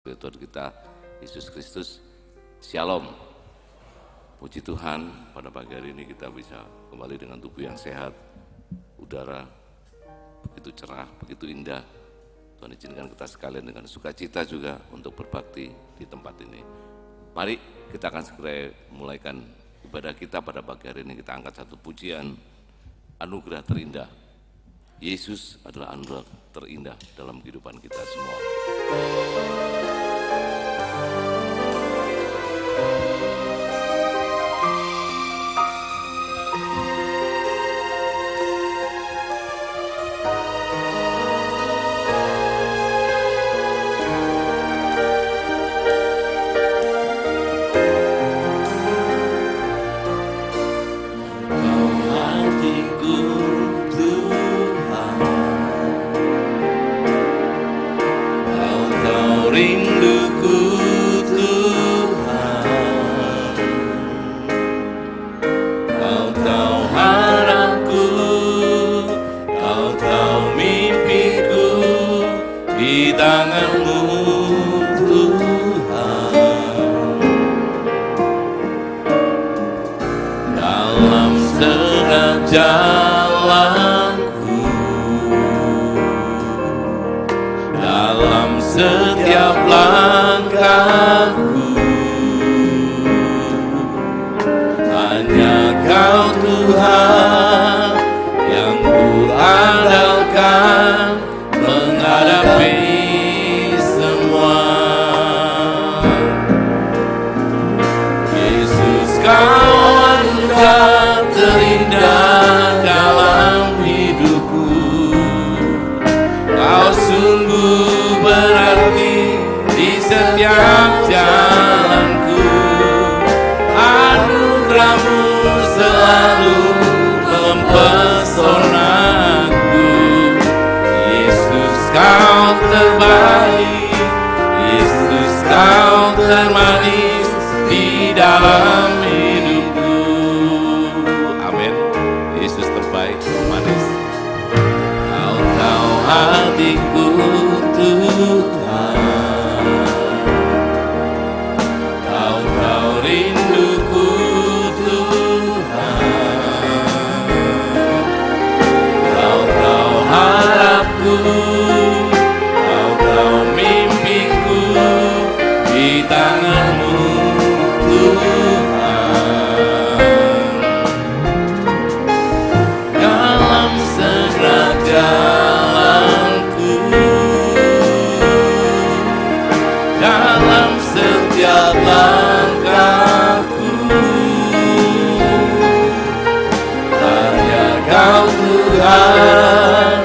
Tuhan kita Yesus Kristus. Shalom. Puji Tuhan, pada pagi hari ini kita bisa kembali dengan tubuh yang sehat, udara begitu cerah, begitu indah. Tuhan izinkan kita sekalian dengan sukacita juga untuk berbakti di tempat ini. Mari kita akan segera mulaikan ibadah kita pada pagi hari ini. Kita angkat satu pujian, anugerah terindah. Yesus adalah anugerah terindah dalam kehidupan kita semua. Jalanku, dalam setiap langkahku, hanya Kau Tuhan yang kuandalkan menghadapi semua. Yesus, Kau anugerah terindah dalam hidupku. Kau sungguh berarti di setiap jalanku. Anugerah-Mu selalu mempesonaku. Yesus, Kau terbaik. Yesus, Kau termanis di dalam hidupku. Amin. Yesus terbaik, termanis. Kau tahu hatiku, Tuhan. Kau tahu rinduku, Tuhan. Kau tahu harapku, Kau tahu mimpiku di tangan-Mu, Tuhan. Dalam segala jalanku, dalam setiap langkahku, hanya Kau Tuhan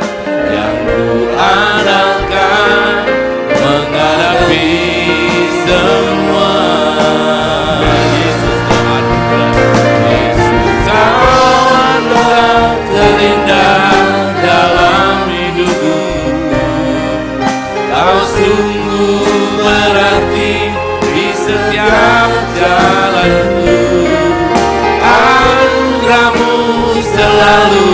yang kuandalkan menghadapi semua. Yesus, Kau anugerah. Yesus, Kau anugerah terindah dalam hidupku. Kau sungguh berarti di setiap jalanku. Anugerah-Mu selalu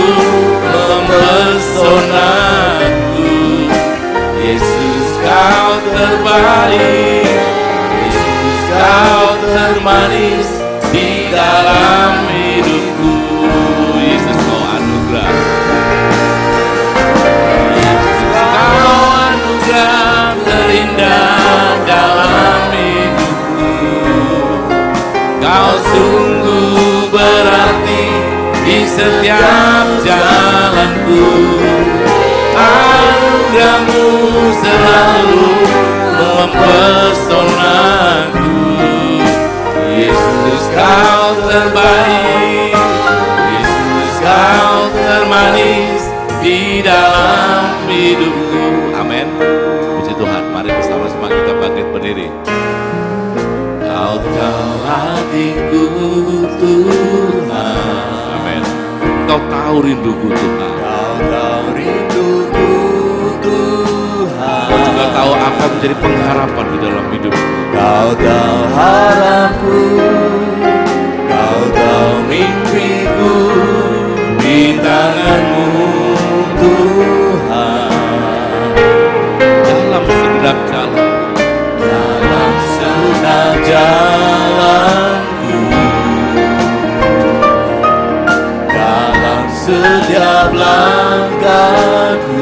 mempesonaku. Yesus, Kau terbaik. Yesus, Kau termanis di dalam hidupku. Yesus, Kau anugerah. Yesus, Kau anugerah terindah dalam hidupku. Kau sungguh berarti di setiap jalanku. Anugerah-Mu selalu mempesonaku. Yesus, Kau terbaik. Yesus, Kau termanis di dalam hidupku. Amin. Puji Tuhan. Mari bersama-sama kita bangkit berdiri. Kau tahu hatiku, Tuhan. Amin. Kau tahu rinduku, Tuhan. Kau tahu rinduku, Tuhan. Kau juga tahu apa menjadi pengharapan di dalam hidupku. Kau tahu harapku, Kau tahu mimpiku di tangan-Mu, Tuhan. Dalam segala jalan, langkahku.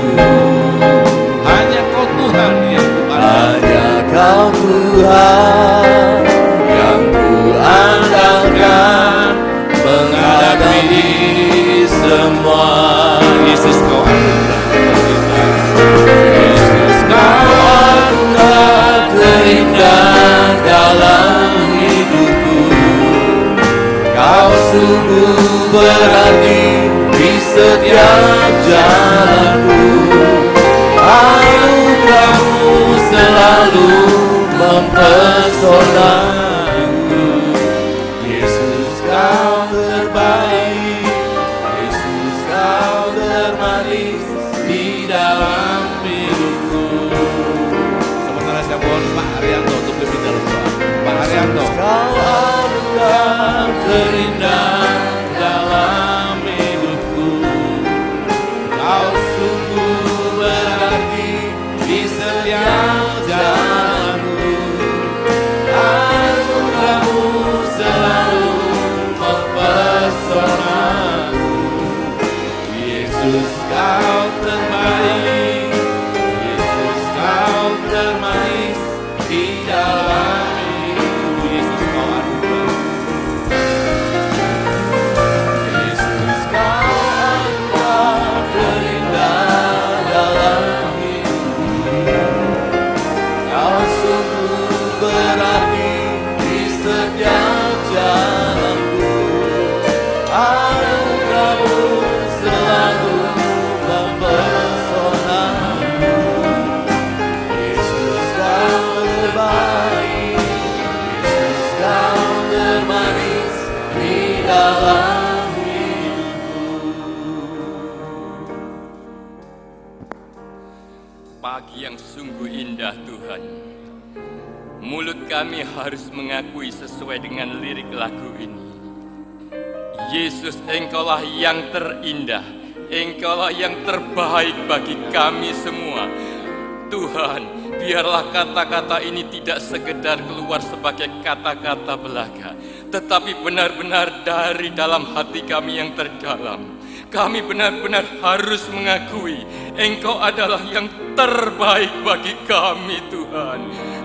Hanya Kau Tuhan yang kuandalkan. Hanya Kau Tuhan yang kuandalkan menghadapi semua. Yesus Kau anugerah terindah. Yesus Kau anugerah terindah dalam hidupku. Kau sungguh berarti di setiap jalanku. Anugerah-Mu selalu mempesonaku. Yesus Kau terbaik, Yesus Kau termanis di dalam hidupku. Sementara saya mohon Pak Haryanto untuk lebih dalam doa. Pak Haryanto. Kau anugerah terindah dalam hidupku. Kau sungguh berarti di setiap jalanku. Anugerah-Mu selalu mempesonaku. Yesus Kau terbaik, Yesus Kau termanis di dalam hidupku. Yesus Kau anugerah. Yesus Kau anugerah terindah dalam hidupku. Kau sungguh berarti di setiap jalanku. Anugerah-Mu selalu mempesonaku. Yesus Kau terbaik, Yesus Kau termanis di dalam hidupku. Pagi yang sungguh indah Tuhan. Mulut kami harus mengakui sesuai dengan lirik lagu ini. Yesus, Engkaulah yang terindah, Engkaulah yang terbaik bagi kami semua. Tuhan, biarlah kata-kata ini tidak sekedar keluar sebagai kata-kata belaka, tetapi benar-benar dari dalam hati kami yang terdalam. Kami benar-benar harus mengakui Engkau adalah yang terbaik bagi kami, Tuhan.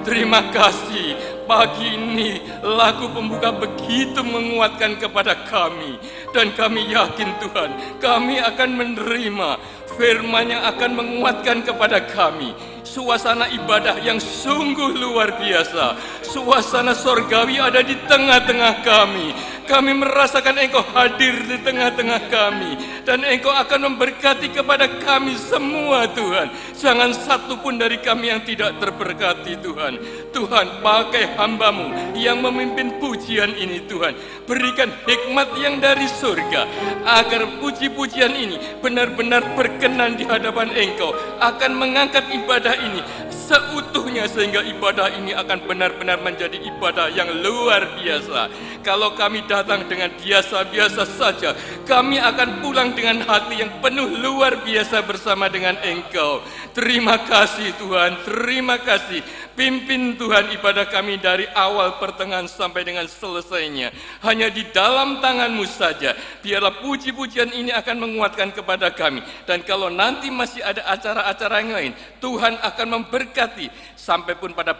Terima kasih, pagi ini lagu pembuka begitu menguatkan kepada kami. Dan kami yakin Tuhan, kami akan menerima firman yang akan menguatkan kepada kami. Suasana ibadah yang sungguh luar biasa. Suasana sorgawi ada di tengah-tengah kami. Kami merasakan Engkau hadir di tengah-tengah kami. Dan Engkau akan memberkati kepada kami semua Tuhan. Jangan satu pun dari kami yang tidak terberkati Tuhan. Tuhan, pakai hamba-Mu yang memimpin pujian ini Tuhan. Berikan hikmat yang dari surga. Agar puji-pujian ini benar-benar berkenan di hadapan Engkau. Akan mengangkat ibadah ini seutuhnya sehingga ibadah ini akan benar-benar menjadi ibadah yang luar biasa. Kalau kami datang dengan biasa-biasa saja, kami akan pulang dengan hati yang penuh luar biasa bersama dengan Engkau. Terima kasih Tuhan, terima kasih. Pimpin Tuhan ibadah kami dari awal pertengahan sampai dengan selesainya. Hanya di dalam tangan-Mu saja. Biarlah puji-pujian ini akan menguatkan kepada kami. Dan kalau nanti masih ada acara-acara yang lain, Tuhan akan memberkati sampai pun pada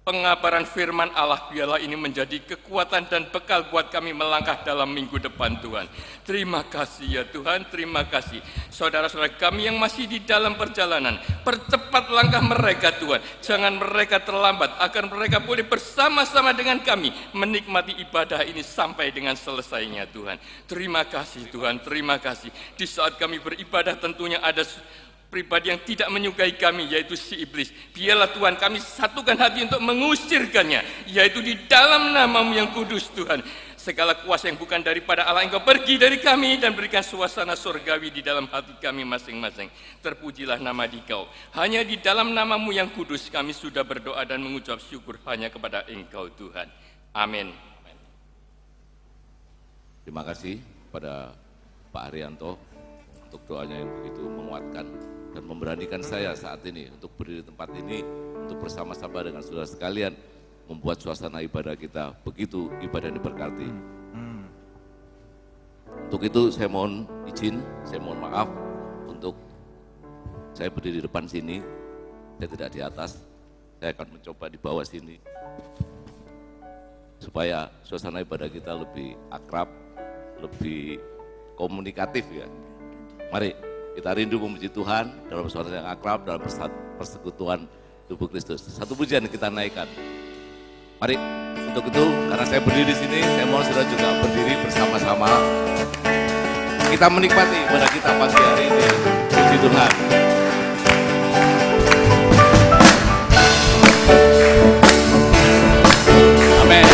pengabaran firman Allah. Biarlah ini menjadi kekuatan dan bekal buat kami melangkah dalam minggu depan Tuhan. Terima kasih ya Tuhan, terima kasih. Saudara-saudara kami yang masih di dalam perjalanan, percepat langkah mereka Tuhan. Jangan mereka terlambat, agar mereka boleh bersama-sama dengan kami menikmati ibadah ini sampai dengan selesainya Tuhan. Terima kasih Tuhan, terima kasih. Di saat kami beribadah tentunya ada pribadi yang tidak menyukai kami, yaitu si iblis. Biarlah Tuhan kami satukan hati untuk mengusirkannya, yaitu di dalam nama-Mu yang kudus Tuhan. Segala kuasa yang bukan daripada Allah Engkau pergi dari kami dan berikan suasana surgawi di dalam hati kami masing-masing. Terpujilah nama Dikau. Hanya di dalam nama-Mu yang kudus kami sudah berdoa dan mengucap syukur hanya kepada Engkau Tuhan. Amin. Terima kasih pada Pak Haryanto untuk doanya yang begitu menguatkan dan memberanikan saya saat ini untuk berdiri di tempat ini untuk bersama-sama dengan saudara sekalian membuat suasana ibadah kita begitu ibadah diberkati. Untuk itu saya mohon izin izin, saya mohon maaf untuk saya berdiri di depan sini, saya tidak di atas, saya akan mencoba di bawah sini, supaya suasana ibadah kita lebih akrab, lebih komunikatif ya. Mari kita rindu memuji Tuhan dalam suasana yang akrab, dalam persekutuan tubuh Kristus. Satu pujian kita naikkan. Mari, untuk itu karena saya berdiri di sini, saya mohon saudara juga berdiri bersama-sama. Kita menikmati ibadah kita pagi hari ini. Puji Tuhan. Amin.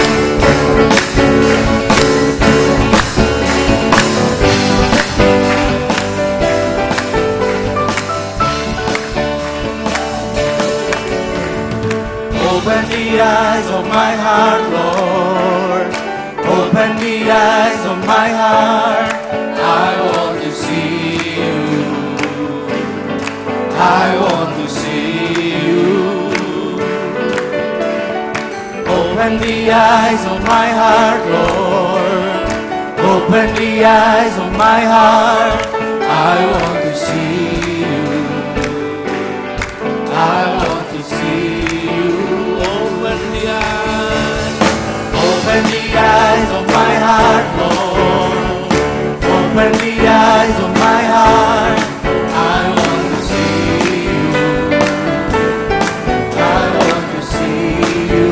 Open the eyes of my heart, Lord. Open the eyes of my heart. I want to see you. I want to see you. Open the eyes of my heart, Lord. Open the eyes of my heart. I want to see you. I want to see you. Open the eyes. Open the eyes of my heart, Lord. Open the eyes of my heart. I want to see you. I want to see you.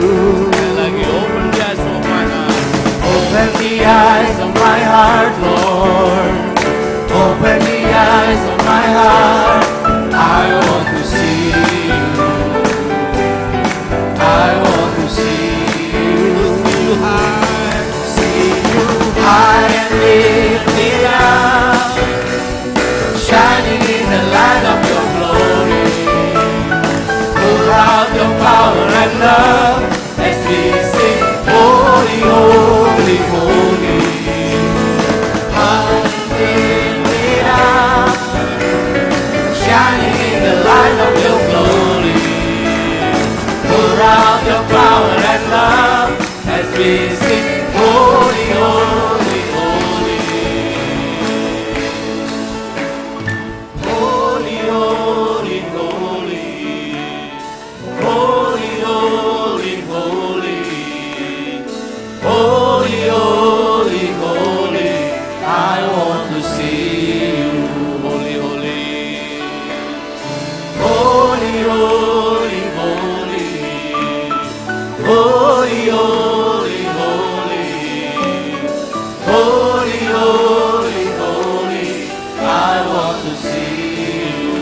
Open the eyes of my heart. Open the eyes of my heart, Lord. Open the eyes of my heart. I want to see you. I want to see you. See you high and lifted up, shining in the light of your glory. Pour out your power and love as we sing, holy, holy, holy. High and lifted up, shining in the light of your glory. Pour out your power and love as we sing, holy, holy, holy. Holy, holy, holy. Holy, holy, holy. Holy, holy, holy. I want to see you. Holy, holy. Holy, holy, holy. Holy, holy, holy. Holy, holy, holy. I want to see you.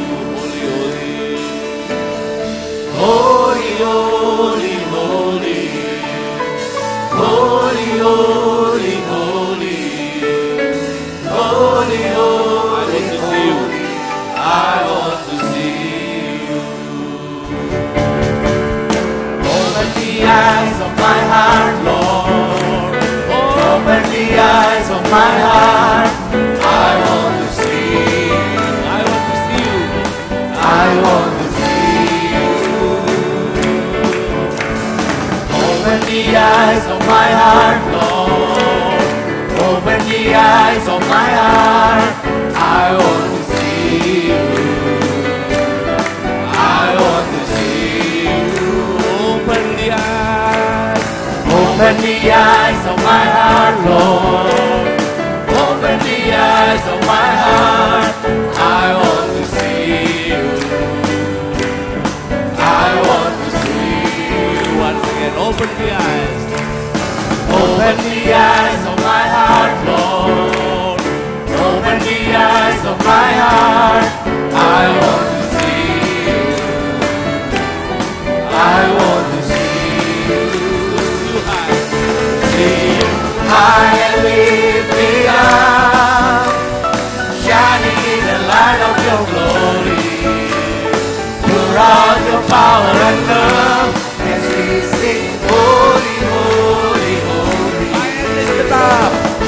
Holy, holy. Holy, holy, holy. Holy, holy, holy. Holy, holy, holy. I want to see you. Open the eyes of my heart, Lord. Open the eyes of my heart. I want to see you. I want to see you. I want to see you. Open the eyes of my heart, Lord. Open the eyes of my heart. I want to see you. I want to see you. Open the eyes. Open the eyes of my heart, Lord. Open the eyes of my heart. I want to see you. I want to see you. Once again, open the eyes. Open the eyes of my heart, Lord. Open the eyes of my heart. I want to see you. I want to see you. See you high and lifted up, shining in the light of your glory. Pour out your power and love as we sing, holy, holy, holy.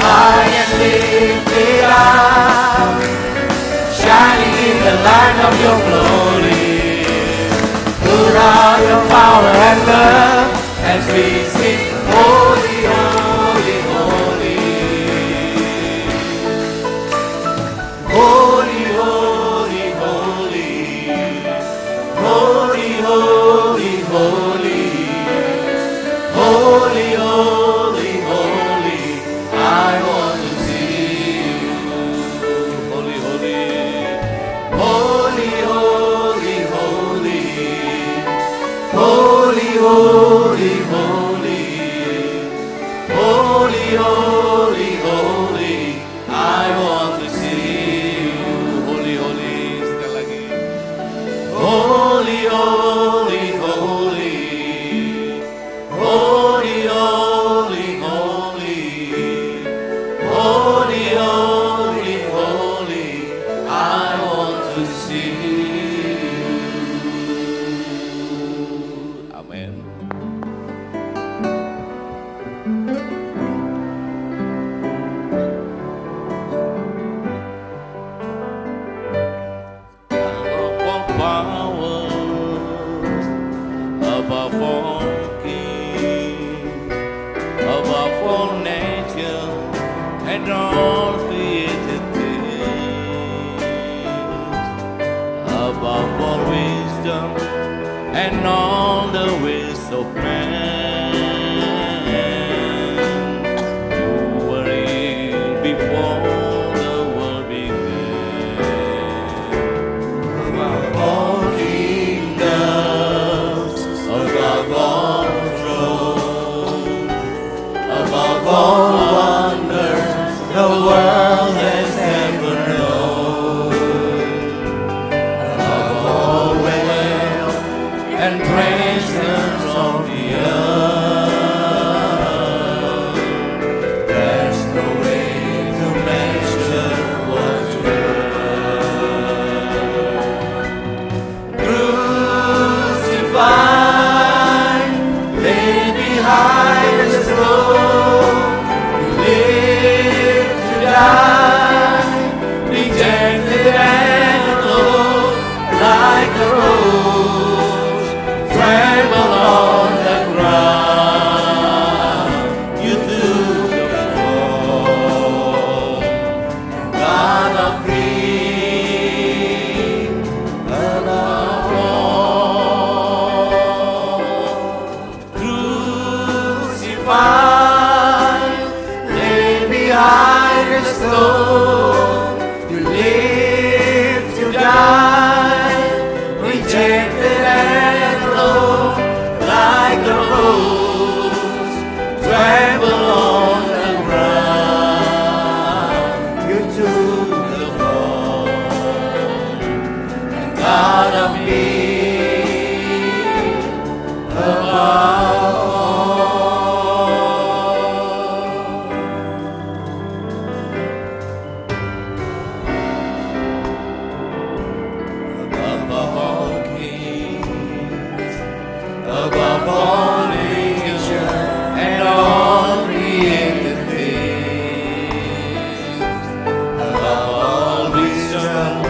High and lifted up, shining in the light of your glory. Pour out your power and love as we sing, holy, holy, holy. all kings, above all nature and all created things, above all wisdom and all the ways of man. You were in before the world began. Above all kingdoms, above all thrones, above all wonders the world has ever known, above all wealth and treasures of the earth, there's no way to measure what's worth. Crucified, laid behind the stone, you live to die, rejected and alone, like a rose, tremble on the ground. You took the fall, God of grief, above all. Crucified, laid behind the stone, you live to die, rejected and alone, like a rose, tremble on the ground. You took the fall, and God of peace, above all. Above all kings, above all nature and all created things, above all wisdom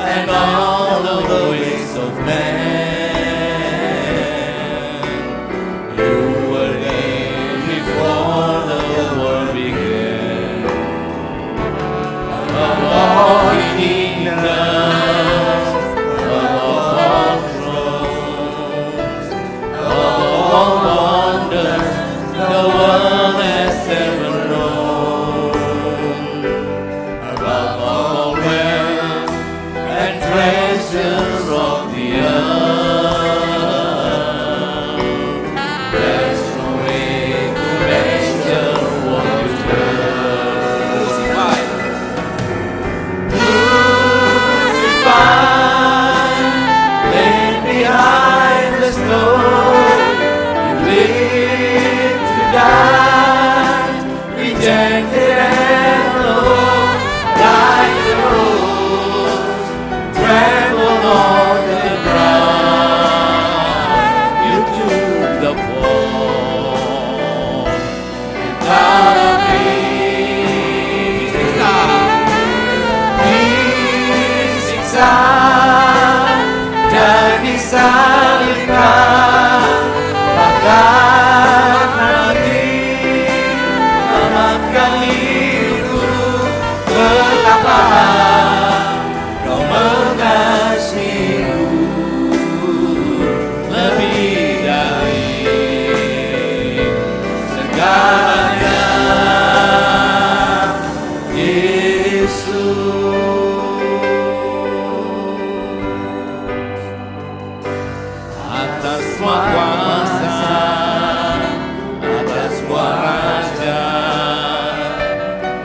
and all of the ways of man. You were there before the world began. Above all kingdoms, above all thrones, above all wonders the world has ever known, above all wealth and treasures of the earth, there's no way to measure what you've done. Crucified, laid behind the stone, you live to die, rejected and alone, like the rose, trembled on the ground. You took the fall, and God of peace, disiksa dan disalibkan, bahkan mati, selamatkan hidup. Betapa kau mengasihiku lebih dari segalanya, Yesus. Atas semua kuasa, atas semua raja,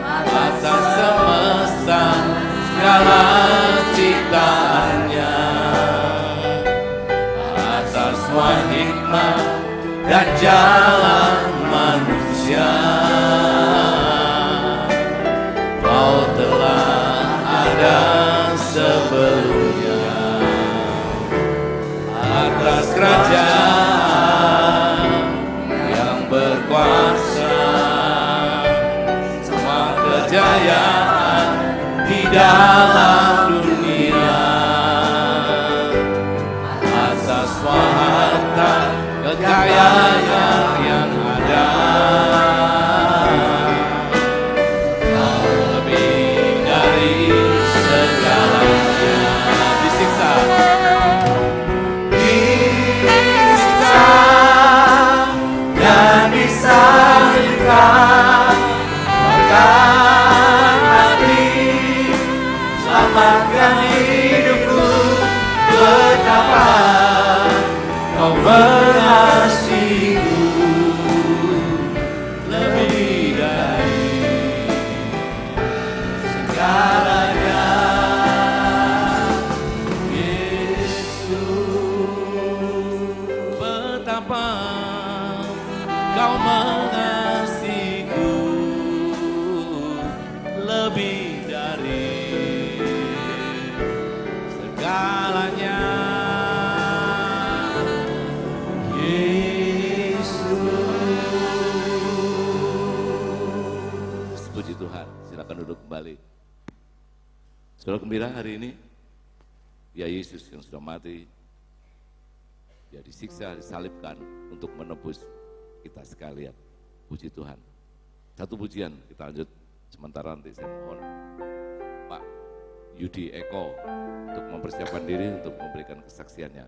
atas semesta segala ciptaannya, atas semua hikmat dan jalan manusia, Kau telah ada sebelumnya. Atas kerajaan yang berkuasa, semua kejayaan di dalam dunia, atas semua harta kekayaan yang ada. Kau lebih dari segalanya. Disiksa dan disalibkan, makan hati, selamatkan hidupku. Betapa kau mengasihiku lebih dari segalanya, Yesus. betapa kau mengasihiku lebih dari segalanya, Yesus. Puji Tuhan, silakan duduk kembali. Saudara gembira, hari ini ya Yesus yang sudah mati, dia disiksa, disalibkan untuk menebus kita sekalian. Puji Tuhan. Satu pujian kita lanjut sementara, nanti saya mohon Pak Yudi Eko untuk mempersiapkan diri untuk memberikan kesaksiannya.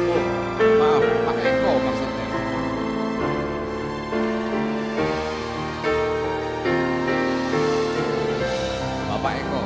Oh, maaf, Pak Eko maksudnya. Bapak Eko.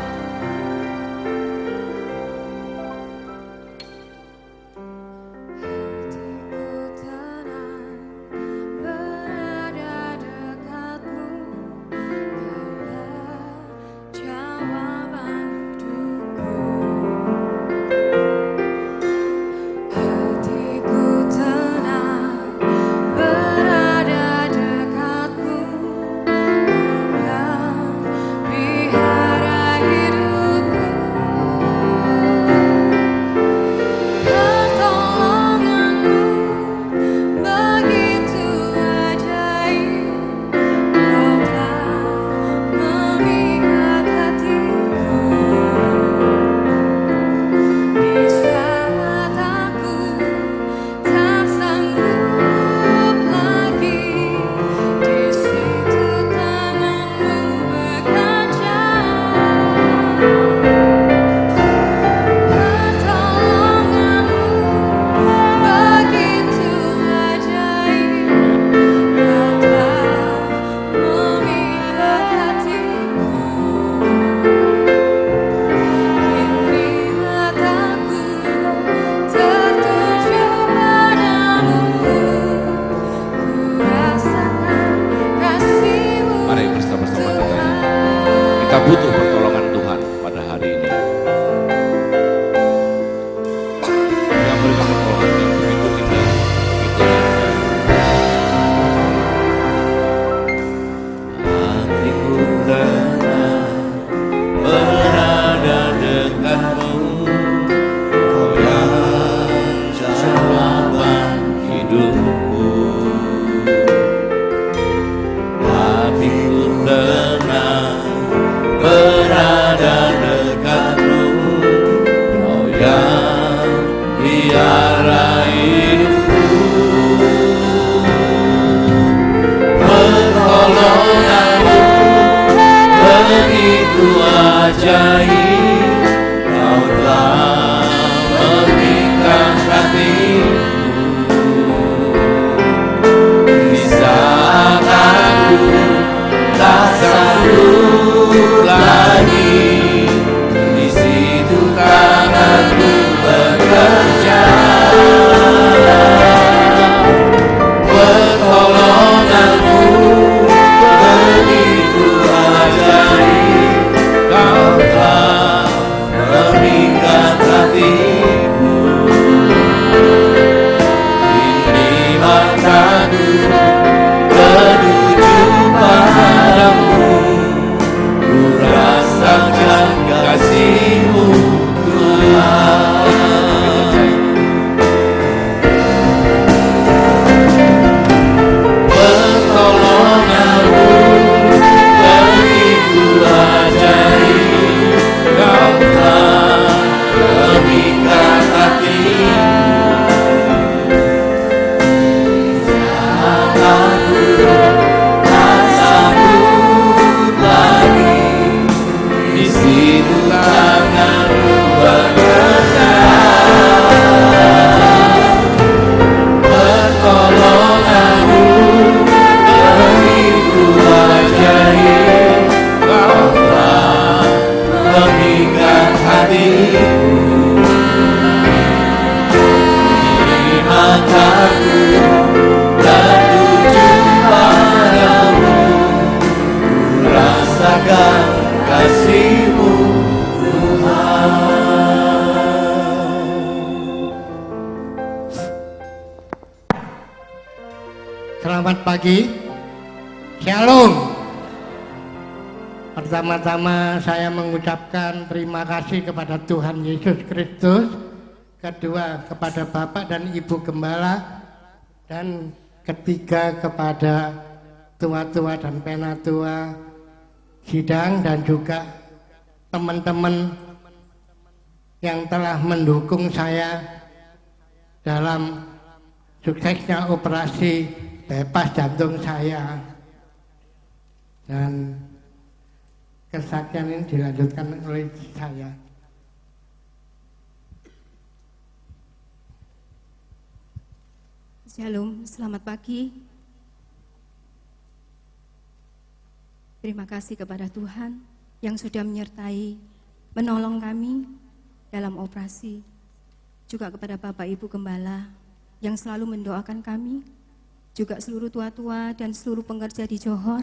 Kita butuh pertolongan Tuhan pada hari ini. Yang berikan pertolongan yang begitu indah, begitu indah. Hatiku tenang berada dekatmu, kau yang jawaban hidupku. Hatiku tenang berada dekatmu, kau yang biara hidupku. Pertolonganmu begitu ajaib, kau telah memikirkan hatiku. Di saat aku tak sanggup lagi, di situ tanganmu bekerja. Pertolonganmu begitu ajaib, kau telah meninggalkan hatimu, ini mataku tertuju padamu, ku rasakan kasih-Mu Tuhan. Selamat pagi, Shalom. Pertama-tama saya mengucapkan terima kasih kepada Tuhan Yesus Kristus, kedua kepada Bapak dan Ibu Gembala, dan ketiga kepada tua-tua dan penatua sidang, dan juga teman-teman yang telah mendukung saya dalam suksesnya operasi bebas jantung saya. Dan kesaksian ini dilanjutkan oleh saya. Shalom, selamat pagi. Terima kasih kepada Tuhan yang sudah menyertai, menolong kami dalam operasi. Juga kepada Bapak Ibu Gembala yang selalu mendoakan kami, juga seluruh tua-tua dan seluruh pengerja di Johor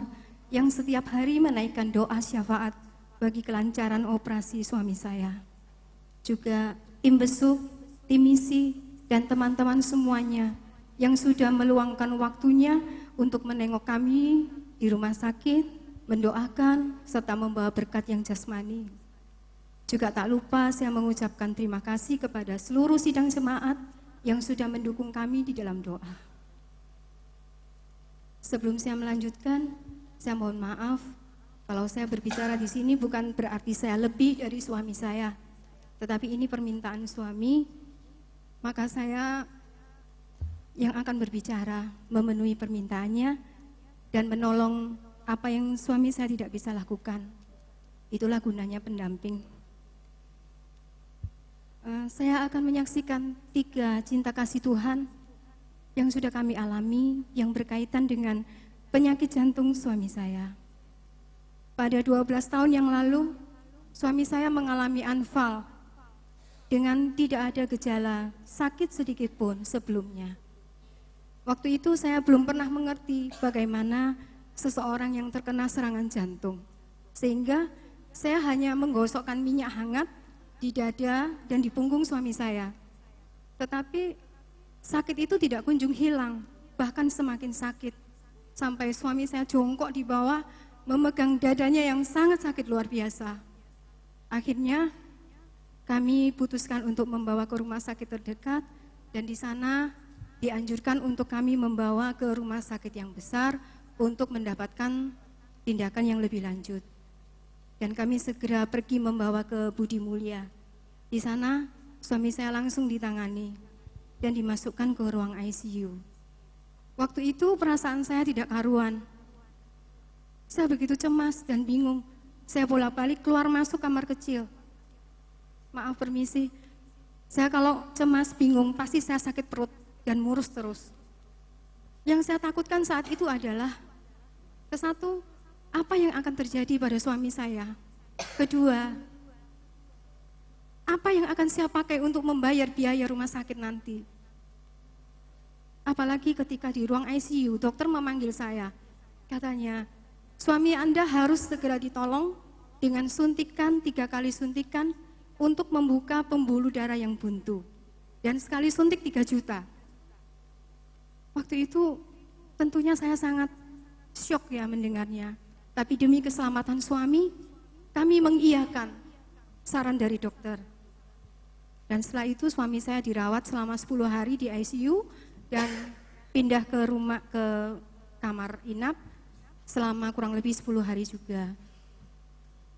yang setiap hari menaikkan doa syafaat bagi kelancaran operasi suami saya. Juga tim besuk, tim misi, dan teman-teman semuanya yang sudah meluangkan waktunya untuk menengok kami di rumah sakit, mendoakan, serta membawa berkat yang jasmani. Juga tak lupa saya mengucapkan terima kasih kepada seluruh sidang jemaat yang sudah mendukung kami di dalam doa. Sebelum saya melanjutkan, saya mohon maaf kalau saya berbicara di sini bukan berarti saya lebih dari suami saya, tetapi ini permintaan suami, maka saya yang akan berbicara memenuhi permintaannya dan menolong apa yang suami saya tidak bisa lakukan. Itulah gunanya pendamping. Saya akan menyaksikan 3 cinta kasih Tuhan yang sudah kami alami yang berkaitan dengan penyakit jantung suami saya. Pada 12 tahun yang lalu, suami saya mengalami anfal dengan tidak ada gejala sakit sedikit pun sebelumnya. Waktu itu saya belum pernah mengerti bagaimana seseorang yang terkena serangan jantung, sehingga saya hanya menggosokkan minyak hangat di dada dan di punggung suami saya. Tetapi sakit itu tidak kunjung hilang, bahkan semakin sakit. Sampai suami saya jongkok di bawah, memegang dadanya yang sangat sakit luar biasa. Akhirnya kami putuskan untuk membawa ke rumah sakit terdekat, dan di sana dianjurkan untuk kami membawa ke rumah sakit yang besar untuk mendapatkan tindakan yang lebih lanjut. Dan kami segera pergi membawa ke Budi Mulia. Di sana suami saya langsung ditangani dan dimasukkan ke ruang ICU. Waktu itu perasaan saya tidak karuan. Saya begitu cemas dan bingung. Saya bolak-balik keluar masuk kamar kecil. Maaf permisi, saya kalau cemas bingung pasti saya sakit perut dan murus terus. Yang saya takutkan saat itu adalah, kesatu, apa yang akan terjadi pada suami saya? Kedua, apa yang akan saya pakai untuk membayar biaya rumah sakit nanti? Apalagi ketika di ruang ICU, dokter memanggil saya. Katanya, suami Anda harus segera ditolong dengan suntikan 3 kali suntikan untuk membuka pembuluh darah yang buntu. Dan sekali suntik 3 juta. Waktu itu tentunya saya sangat syok ya mendengarnya. Tapi demi keselamatan suami, kami mengiyakan saran dari dokter. Dan setelah itu suami saya dirawat selama 10 hari di ICU dan pindah ke kamar inap selama kurang lebih 10 hari juga.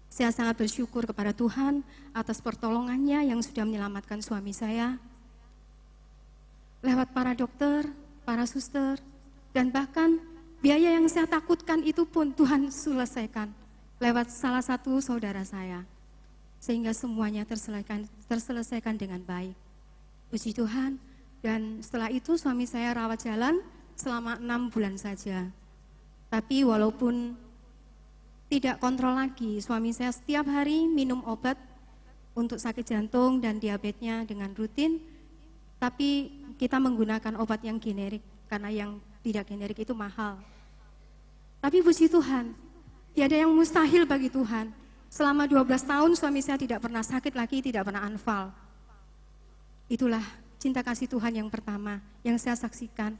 Saya sangat bersyukur kepada Tuhan atas pertolongannya yang sudah menyelamatkan suami saya. Lewat para dokter, para suster, dan bahkan biaya yang saya takutkan itu pun Tuhan selesaikan lewat salah satu saudara saya. Sehingga semuanya terselesaikan dengan baik. Puji Tuhan. Dan setelah itu suami saya rawat jalan selama 6 bulan saja. Tapi walaupun tidak kontrol lagi, suami saya setiap hari minum obat untuk sakit jantung dan diabetesnya dengan rutin, tapi kita menggunakan obat yang generik karena yang tidak generik itu mahal. Tapi puji Tuhan, tiada yang mustahil bagi Tuhan. Selama 12 tahun suami saya tidak pernah sakit lagi, tidak pernah anfal. Itulah cinta kasih Tuhan yang pertama yang saya saksikan.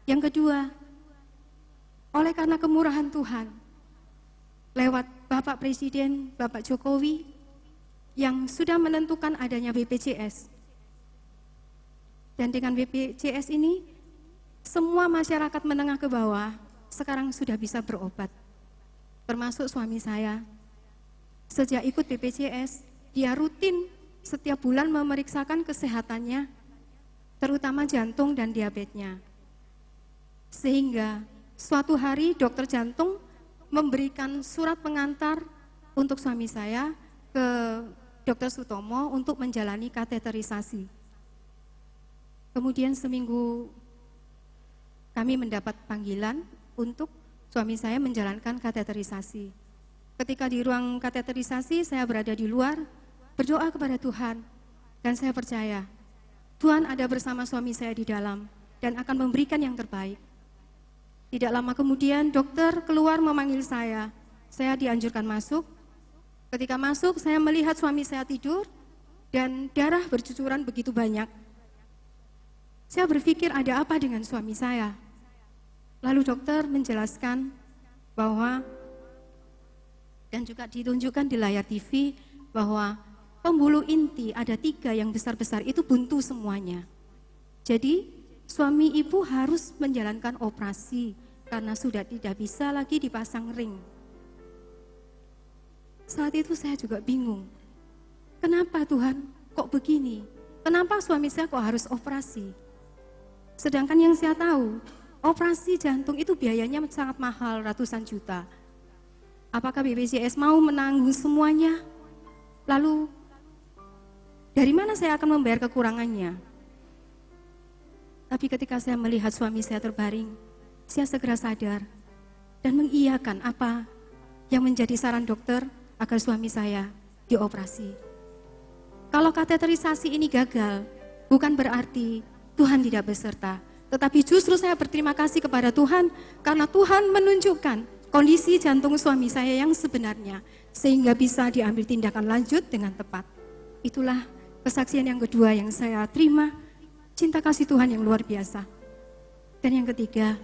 Yang kedua, oleh karena kemurahan Tuhan, lewat Bapak Presiden, Bapak Jokowi, yang sudah menentukan adanya BPJS. Dan dengan BPJS ini, semua masyarakat menengah ke bawah sekarang sudah bisa berobat. Termasuk suami saya. Sejak ikut BPJS, dia rutin setiap bulan memeriksakan kesehatannya, terutama jantung dan diabetesnya. Sehingga suatu hari dokter jantung memberikan surat pengantar untuk suami saya ke Dr. Sutomo untuk menjalani kateterisasi. Kemudian seminggu kami mendapat panggilan untuk suami saya menjalankan kateterisasi. Ketika di ruang kateterisasi saya berada di luar, berdoa kepada Tuhan, dan saya percaya Tuhan ada bersama suami saya di dalam dan akan memberikan yang terbaik. Tidak lama kemudian dokter keluar memanggil saya dianjurkan masuk. Ketika masuk saya melihat suami saya tidur dan darah bercucuran begitu banyak. Saya berpikir ada apa dengan suami saya. Lalu dokter menjelaskan bahwa, dan juga ditunjukkan di layar TV, bahwa pembuluh inti ada 3 yang besar-besar itu buntu semuanya. Jadi suami ibu harus menjalankan operasi karena sudah tidak bisa lagi dipasang ring. Saat itu saya juga bingung. Kenapa Tuhan kok begini? Kenapa suami saya kok harus operasi? Sedangkan yang saya tahu, operasi jantung itu biayanya sangat mahal, ratusan juta. Apakah BPJS mau menanggung semuanya? Lalu dari mana saya akan membayar kekurangannya? Tapi ketika saya melihat suami saya terbaring, saya segera sadar dan mengiyakan apa yang menjadi saran dokter agar suami saya dioperasi. Kalau kateterisasi ini gagal, bukan berarti Tuhan tidak beserta, tetapi justru saya berterima kasih kepada Tuhan karena Tuhan menunjukkan kondisi jantung suami saya yang sebenarnya, sehingga bisa diambil tindakan lanjut dengan tepat. Itulah kesaksian yang kedua yang saya terima, cinta kasih Tuhan yang luar biasa. Dan yang ketiga,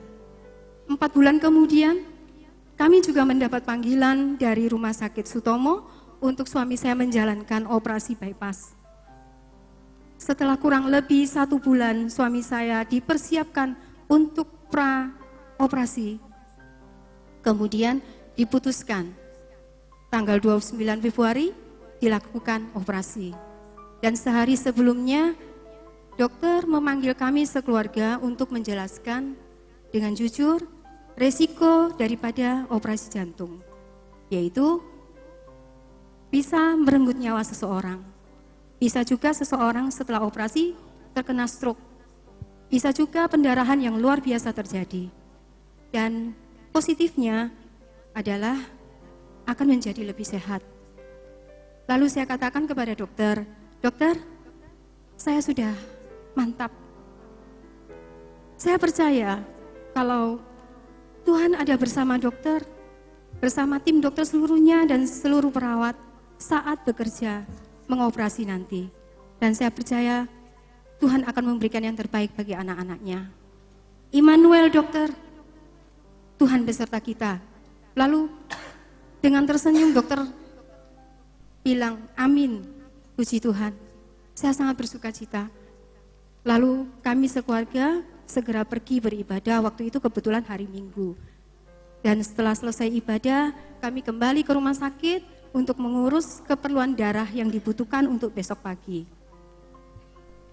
4 bulan kemudian, kami juga mendapat panggilan dari Rumah Sakit Sutomo untuk suami saya menjalankan operasi bypass. Setelah kurang lebih 1 bulan, suami saya dipersiapkan untuk pra-operasi. Kemudian diputuskan, tanggal 29 Februari dilakukan operasi. Dan sehari sebelumnya, dokter memanggil kami sekeluarga untuk menjelaskan dengan jujur resiko daripada operasi jantung, yaitu bisa merenggut nyawa seseorang. Bisa juga seseorang setelah operasi terkena stroke. Bisa juga pendarahan yang luar biasa terjadi. Dan positifnya adalah akan menjadi lebih sehat. Lalu saya katakan kepada dokter, dokter, saya sudah mantap. Saya percaya kalau Tuhan ada bersama dokter, bersama tim dokter seluruhnya dan seluruh perawat saat bekerja mengoperasi nanti. Dan saya percaya Tuhan akan memberikan yang terbaik bagi anak-anaknya. Immanuel dokter, Tuhan beserta kita. Lalu dengan tersenyum dokter bilang, amin, puji Tuhan. Saya sangat bersuka cita. Lalu kami sekeluarga segera pergi beribadah, waktu itu kebetulan hari Minggu. Dan setelah selesai ibadah, kami kembali ke rumah sakit untuk mengurus keperluan darah yang dibutuhkan untuk besok pagi.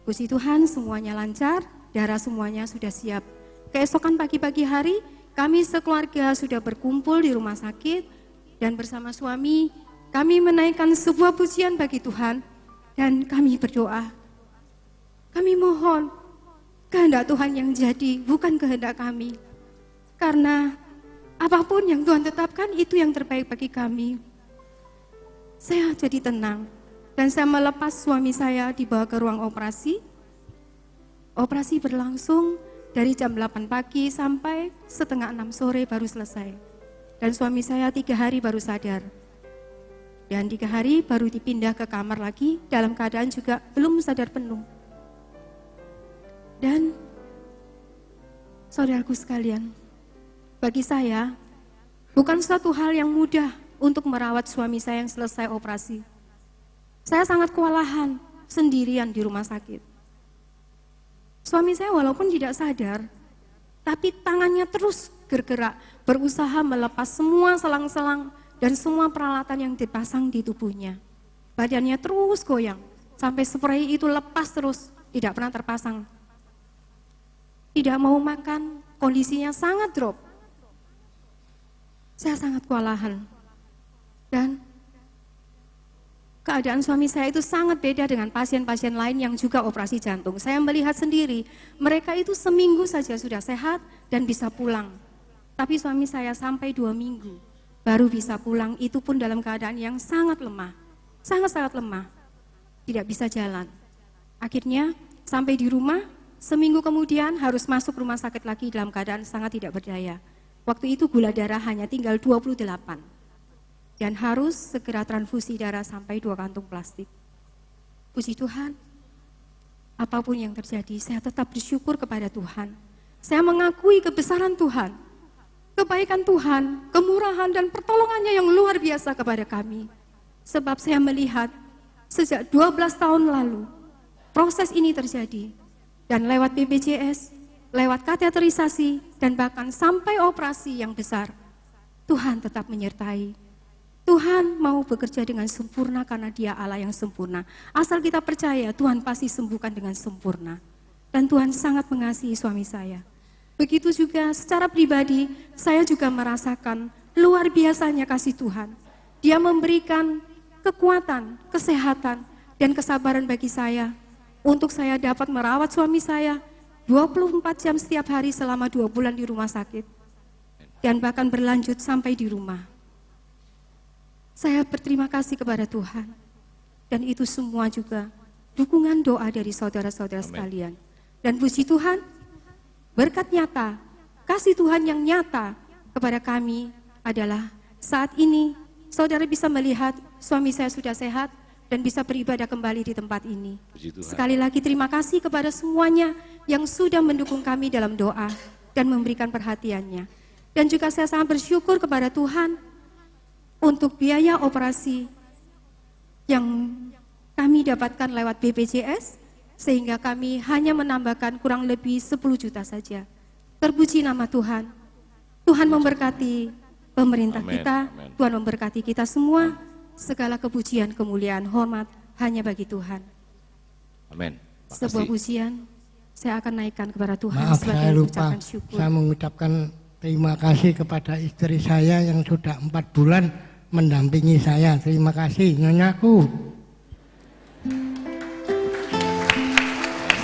Puji Tuhan, semuanya lancar, darah semuanya sudah siap. Keesokan pagi-pagi hari, kami sekeluarga sudah berkumpul di rumah sakit, dan bersama suami, kami menaikkan sebuah pujian bagi Tuhan, dan kami berdoa. Kami mohon, kehendak Tuhan yang jadi, bukan kehendak kami. Karena apapun yang Tuhan tetapkan, itu yang terbaik bagi kami. Saya jadi tenang. dan saya melepas suami saya dibawa ke ruang operasi. Operasi berlangsung dari jam 8 pagi sampai setengah 6 sore baru selesai. Dan suami saya 3 hari baru sadar. Dan 3 hari baru dipindah ke kamar lagi dalam keadaan juga belum sadar penuh. Dan saudaraku sekalian, bagi saya bukan suatu hal yang mudah untuk merawat suami saya yang selesai operasi. Saya sangat kewalahan sendirian di rumah sakit. Suami saya walaupun tidak sadar, tapi tangannya terus bergerak, berusaha melepas semua selang-selang dan semua peralatan yang dipasang di tubuhnya. Badannya terus goyang, sampai spray itu lepas terus, tidak pernah terpasang. Tidak mau makan, kondisinya sangat drop. Saya sangat kewalahan. Dan keadaan suami saya itu sangat beda dengan pasien-pasien lain yang juga operasi jantung. Saya melihat sendiri, mereka itu seminggu saja sudah sehat dan bisa pulang. Tapi suami saya sampai 2 minggu baru bisa pulang, itu pun dalam keadaan yang sangat lemah. Sangat-sangat lemah, tidak bisa jalan. Akhirnya sampai di rumah, seminggu kemudian harus masuk rumah sakit lagi dalam keadaan sangat tidak berdaya. Waktu itu gula darah hanya tinggal 28 dan harus segera transfusi darah sampai 2 kantung plastik. Puji Tuhan, apapun yang terjadi, saya tetap bersyukur kepada Tuhan. Saya mengakui kebesaran Tuhan, kebaikan Tuhan, kemurahan dan pertolongannya yang luar biasa kepada kami. Sebab saya melihat sejak 12 tahun lalu proses ini terjadi. Dan lewat BPJS, lewat kateterisasi, dan bahkan sampai operasi yang besar, Tuhan tetap menyertai. Tuhan mau bekerja dengan sempurna karena Dia Allah yang sempurna. Asal kita percaya, Tuhan pasti sembuhkan dengan sempurna. Dan Tuhan sangat mengasihi suami saya. Begitu juga secara pribadi, saya juga merasakan luar biasanya kasih Tuhan. Dia memberikan kekuatan, kesehatan, dan kesabaran bagi saya untuk saya dapat merawat suami saya 24 jam setiap hari selama 2 bulan di rumah sakit. Dan bahkan berlanjut sampai di rumah. Saya berterima kasih kepada Tuhan. Dan itu semua juga dukungan doa dari saudara-saudara sekalian. Dan puji Tuhan, berkat nyata, kasih Tuhan yang nyata kepada kami adalah saat ini saudara bisa melihat suami saya sudah sehat dan bisa beribadah kembali di tempat ini. Sekali lagi terima kasih kepada semuanya yang sudah mendukung kami dalam doa dan memberikan perhatiannya. Dan juga saya sangat bersyukur kepada Tuhan untuk biaya operasi yang kami dapatkan lewat BPJS, sehingga kami hanya menambahkan kurang lebih 10 juta saja. Terpuji nama Tuhan. Tuhan memberkati pemerintah kita, Tuhan memberkati kita semua. Segala kepujian, kemuliaan, hormat hanya bagi Tuhan. Amin. Sebuah pujian saya akan naikkan kepada Tuhan. Maaf, saya lupa. Ucapan syukur. Saya mengucapkan terima kasih kepada istri saya yang sudah 4 bulan mendampingi saya. Terima kasih, Nyonya-ku.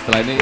Setelah ini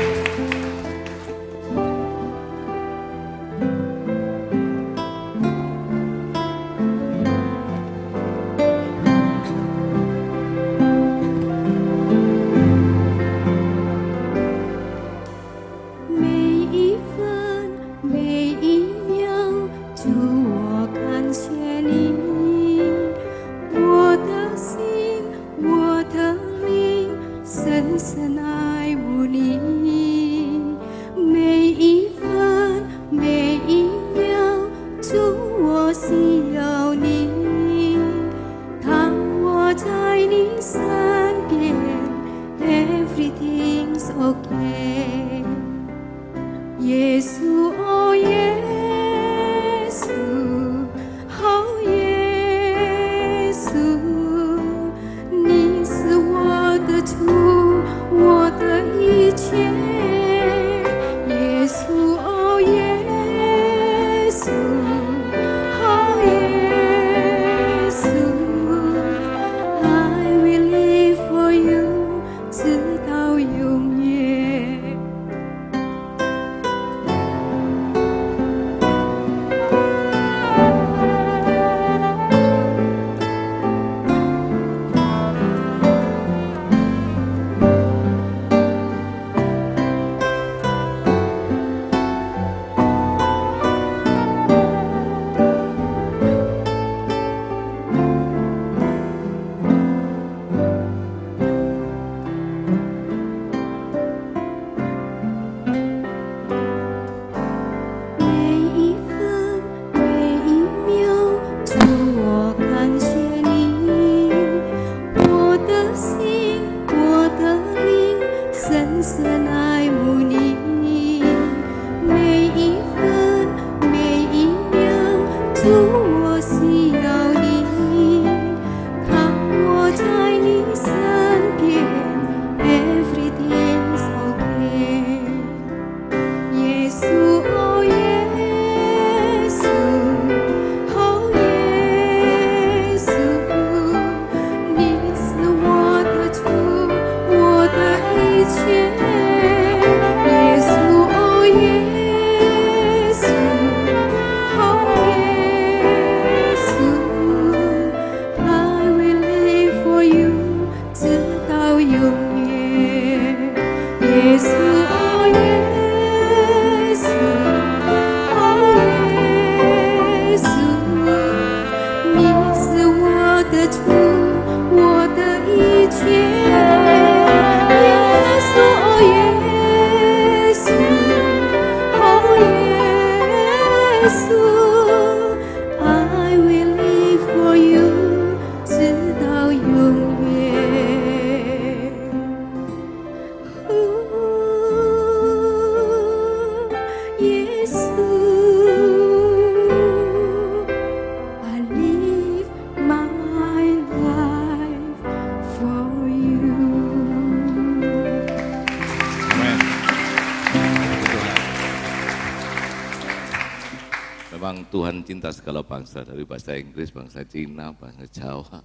Memang Tuhan cinta segala bangsa, dari bahasa Inggris, bangsa Cina, bangsa Jawa,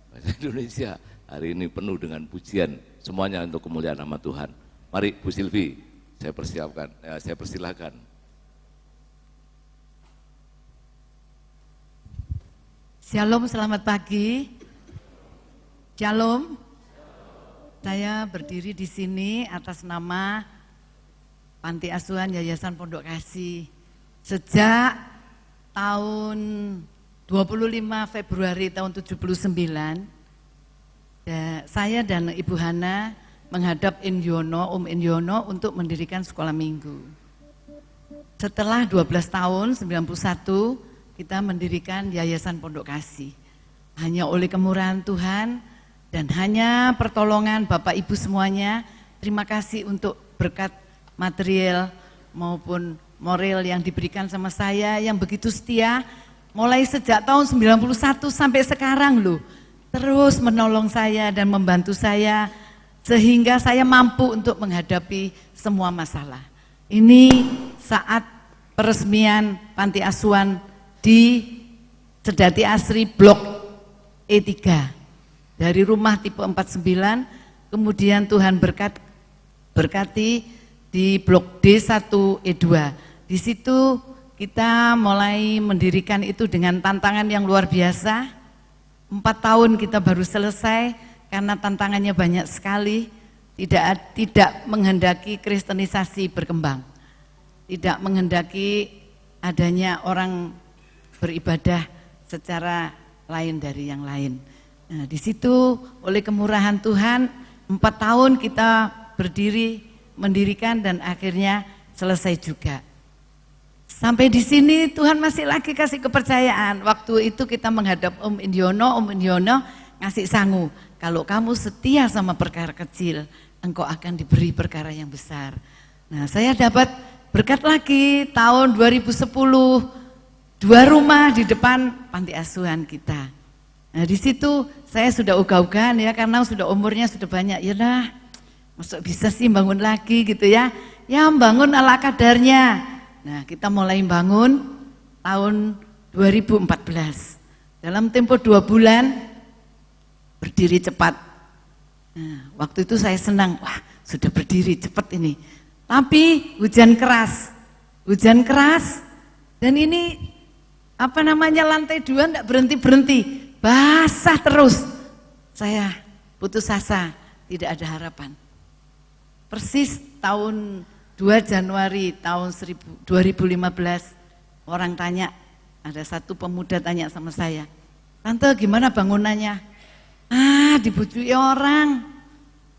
bahasa Indonesia. Hari ini penuh dengan pujian, semuanya untuk kemuliaan nama Tuhan. Mari Bu Silvi, saya persiapkan, saya persilahkan. Shalom, selamat pagi. Shalom. Saya berdiri di sini atas nama Panti Asuhan Yayasan Pondok Kasih. Sejak tahun 25 Februari tahun 79, saya dan Ibu Hana menghadap Om Indiono untuk mendirikan sekolah minggu. Setelah 12 tahun, 91, kita mendirikan Yayasan Pondok Kasih. Hanya oleh kemurahan Tuhan dan hanya pertolongan Bapak Ibu semuanya, terima kasih untuk berkat material maupun moral yang diberikan sama saya yang begitu setia, mulai sejak tahun 91 sampai sekarang loh, terus menolong saya dan membantu saya, sehingga saya mampu untuk menghadapi semua masalah. Ini saat peresmian Panti Asuhan di Sedati Asri Blok E3, dari rumah tipe 49, kemudian Tuhan berkati di Blok D1 E2. Di situ kita mulai mendirikan itu dengan tantangan yang luar biasa. 4 tahun kita baru selesai karena tantangannya banyak sekali. Tidak menghendaki kristenisasi berkembang, tidak menghendaki adanya orang beribadah secara lain dari yang lain. Nah, di situ oleh kemurahan Tuhan 4 tahun kita berdiri mendirikan dan akhirnya selesai juga. Sampai di sini Tuhan masih lagi kasih kepercayaan. Waktu itu kita menghadap Om Indiono ngasih sangu. Kalau kamu setia sama perkara kecil, engkau akan diberi perkara yang besar. Nah, saya dapat berkat lagi tahun 2010, 2 rumah di depan panti asuhan kita. Nah, di situ saya sudah ogah-ogahan ya, karena sudah umurnya sudah banyak. Ya dah, masuk bisa sih bangun lagi gitu ya. Ya bangun ala kadarnya. Nah, kita mulai bangun tahun 2014. Dalam tempo 2 bulan berdiri cepat. Nah, waktu itu saya senang, wah sudah berdiri cepat ini. Tapi hujan keras dan ini lantai 2 enggak berhenti, basah terus. Saya putus asa, tidak ada harapan. Persis tahun 2 Januari tahun 2015, orang tanya, ada satu pemuda tanya sama saya, "Tante gimana bangunannya?" "Ah, dibujui orang,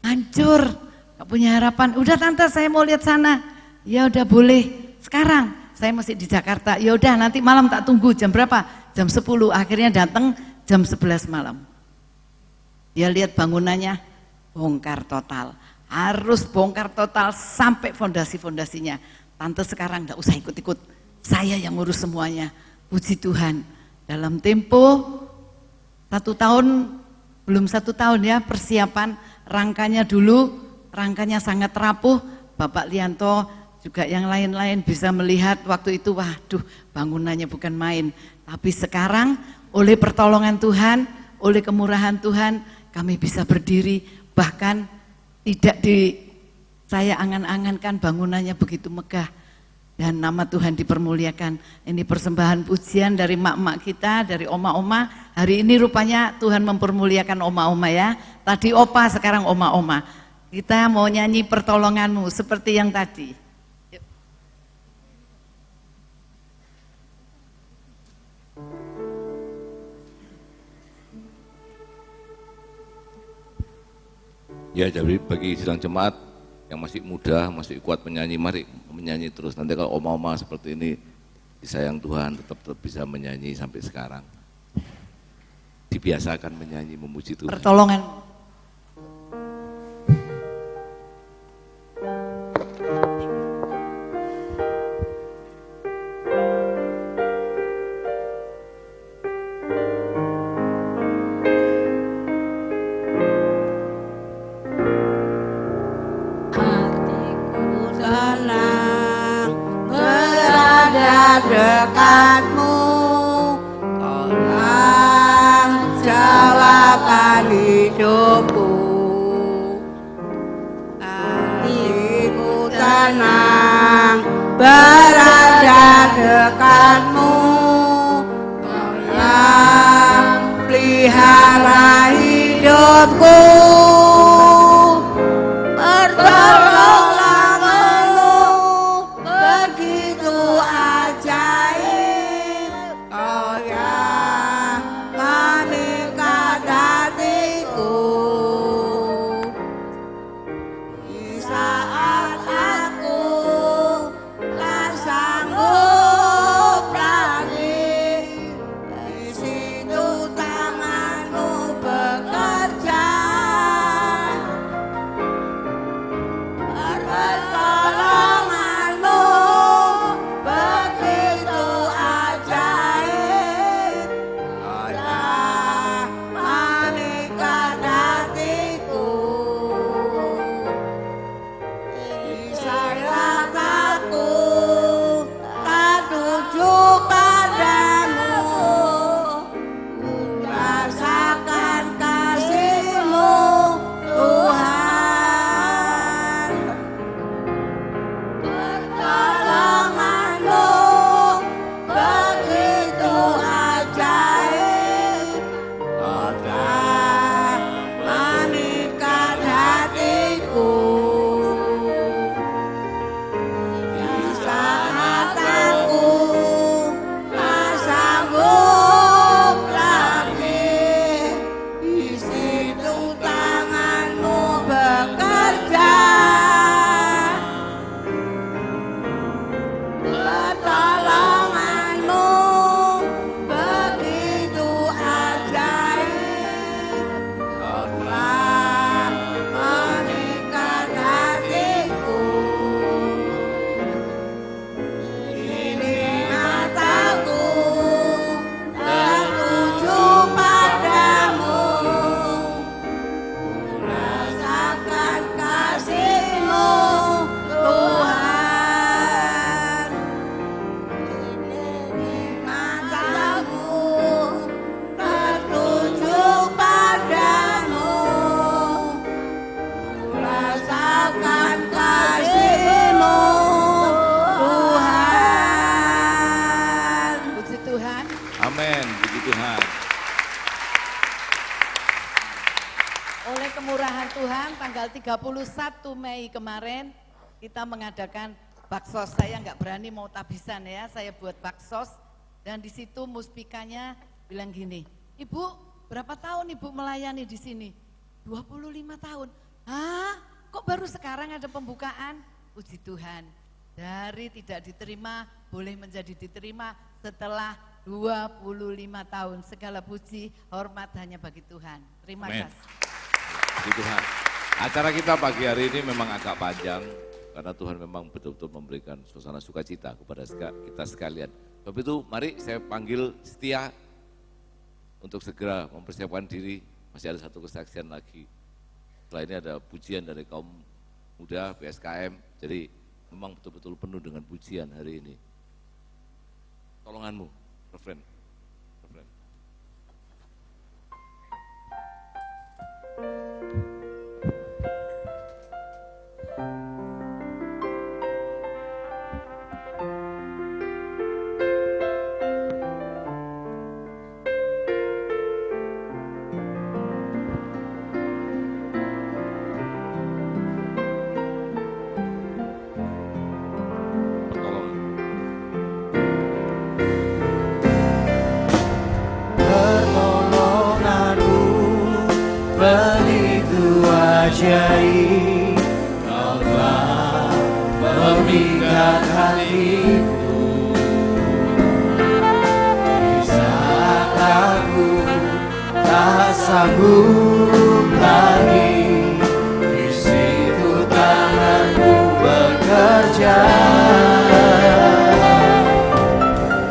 hancur, gak punya harapan." "Udah tante, saya mau lihat sana." "Ya udah boleh, sekarang saya masih di Jakarta." "Ya udah nanti malam tak tunggu." "Jam berapa?" "Jam 10, akhirnya datang jam 11 malam. Dia lihat bangunannya, bongkar total. Harus bongkar total sampai fondasi-fondasinya. "Tante sekarang enggak usah ikut-ikut, saya yang ngurus semuanya." Puji Tuhan, dalam tempo 1 tahun, belum 1 tahun ya persiapan rangkanya dulu, rangkanya sangat rapuh. Bapak Lianto juga yang lain-lain bisa melihat waktu itu, waduh bangunannya bukan main. Tapi sekarang oleh pertolongan Tuhan, oleh kemurahan Tuhan, kami bisa berdiri, bahkan tidak saya angan-angankan bangunannya begitu megah dan nama Tuhan dipermuliakan. Ini persembahan pujian dari mak-mak kita, dari oma-oma. Hari ini rupanya Tuhan mempermuliakan oma-oma ya. Tadi opa, sekarang oma-oma. Kita mau nyanyi pertolonganmu seperti yang tadi. Ya, jadi bagi sidang jemaat yang masih muda, masih kuat menyanyi, mari menyanyi terus. Nanti kalau oma-oma seperti ini disayang Tuhan, tetap bisa menyanyi sampai sekarang. Dibiasakan menyanyi, memuji Tuhan. Pertolongan. Dekatmu, Tuhan jawaban hidupku. Hatiku tenang berada dekatmu, Tuhan pelihara hidupku. Oleh kemurahan Tuhan, tanggal 31 Mei kemarin kita mengadakan baksos. Saya nggak berani mau tabisan ya, saya buat baksos. Dan di situ muspikanya bilang gini, Ibu berapa tahun Ibu melayani di sini? 25 tahun. Hah? Kok baru sekarang ada pembukaan? Puji Tuhan, dari tidak diterima boleh menjadi diterima setelah 25 tahun. Segala puji, hormat hanya bagi Tuhan. Terima kasih. Puji Tuhan. Acara kita pagi hari ini memang agak panjang karena Tuhan memang betul-betul memberikan suasana sukacita kepada kita sekalian. Sebab itu mari saya panggil Setia untuk segera mempersiapkan diri. Masih ada satu kesaksian lagi. Setelah ini ada pujian dari kaum muda PSKM. Jadi memang betul-betul penuh dengan pujian hari ini. Tolonganmu, refren. Begitu ajaib, Kau telah memikat hatiku. Di saat aku tak sanggup lagi, di situ tanganmu bekerja.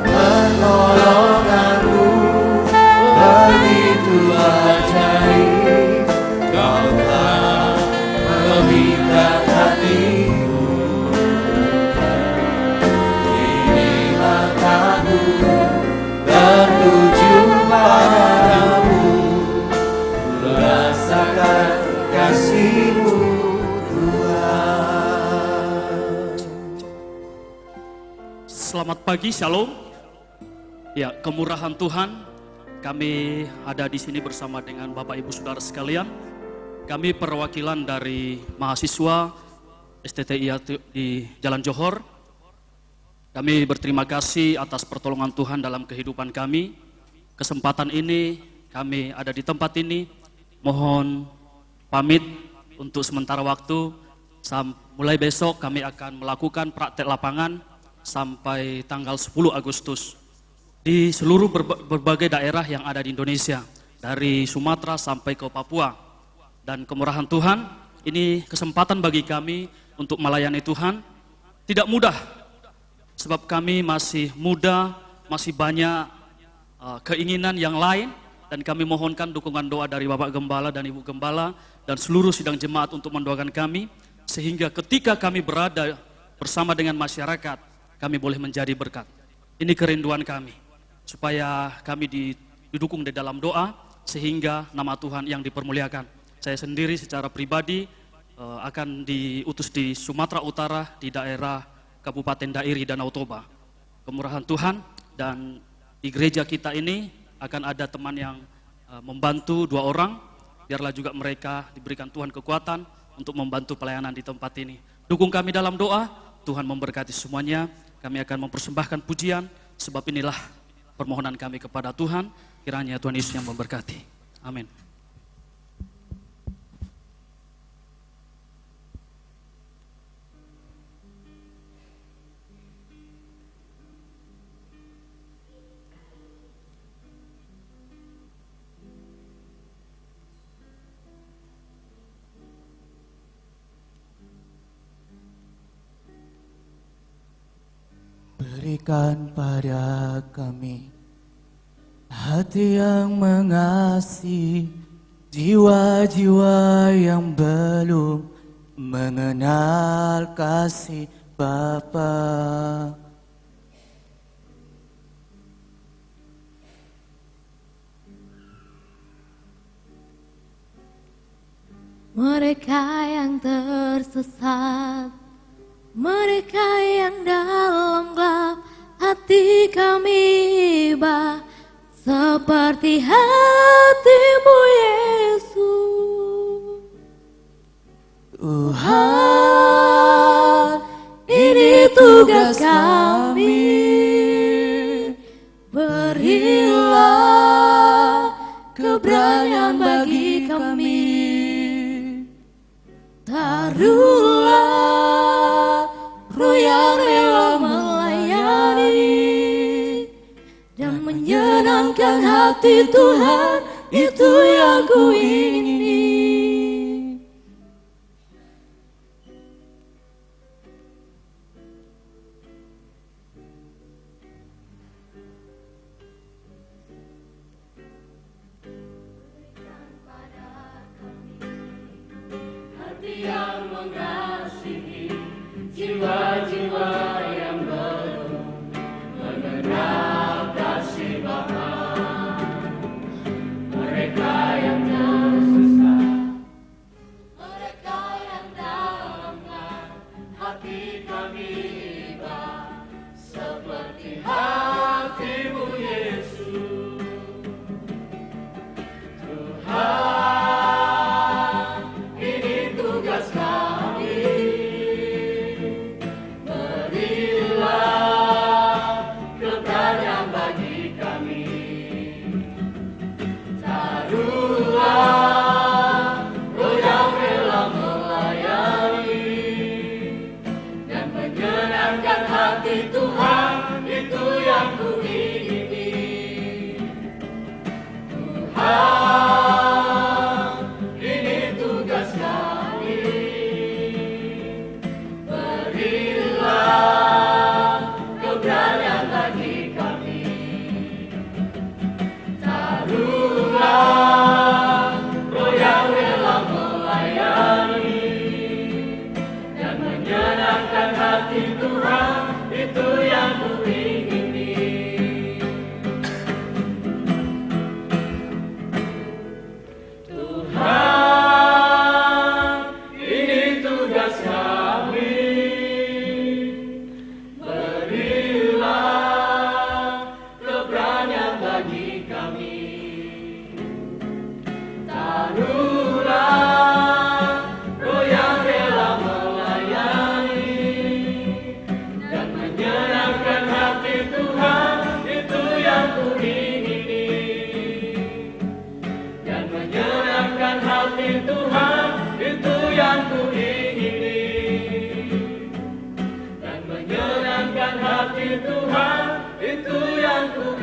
Pertolonganmu begitu ajaib, Kau telah memikat hatiku. Kini mataku tertuju padamu, rasakan kasih-Mu Tuhan. Selamat pagi, Shalom. Ya, kemurahan Tuhan, kami ada di sini bersama dengan Bapak Ibu Saudara sekalian. Kami perwakilan dari mahasiswa STTI di Jalan Johor. Kami berterima kasih atas pertolongan Tuhan dalam kehidupan kami. Kesempatan ini, kami ada di tempat ini, mohon pamit untuk sementara waktu. Mulai besok kami akan melakukan praktek lapangan sampai tanggal 10 Agustus. Di seluruh berbagai daerah yang ada di Indonesia, dari Sumatera sampai ke Papua. Dan kemurahan Tuhan, ini kesempatan bagi kami untuk melayani Tuhan. Tidak mudah, sebab kami masih muda, masih banyak keinginan yang lain, dan kami mohonkan dukungan doa dari Bapak Gembala dan Ibu Gembala, dan seluruh sidang jemaat untuk mendoakan kami, sehingga ketika kami berada bersama dengan masyarakat, kami boleh menjadi berkat. Ini kerinduan kami, supaya kami didukung di dalam doa, sehingga nama Tuhan yang dipermuliakan. Saya sendiri secara pribadi akan diutus di Sumatera Utara, di daerah Kabupaten Dairi Danau Toba. Kemurahan Tuhan, dan di gereja kita ini akan ada teman yang membantu 2 orang, biarlah juga mereka diberikan Tuhan kekuatan untuk membantu pelayanan di tempat ini. Dukung kami dalam doa, Tuhan memberkati semuanya. Kami akan mempersembahkan pujian, sebab inilah permohonan kami kepada Tuhan, kiranya Tuhan Yesus yang memberkati. Amin. Berikan pada kami hati yang mengasihi, jiwa-jiwa yang belum mengenal kasih Bapa. Mereka yang tersesat, mereka yang dalam gelap, hati kami iba seperti hati-Mu Yesus. Tuhan, ini tugas kami, berilah keberanian bagi kami, taruhlah Roh yang rela melayani dan menyenangkan hati Tuhan, itu yang ku ingini. Hati yang mengasihi, jiwa-jiwa yang belum mengenal kasih Bapa. Mereka yang tersesat, mereka yang dalam gelap, hati kami iba seperti hati-Mu Yesus. Tuhan, ini tugas kami,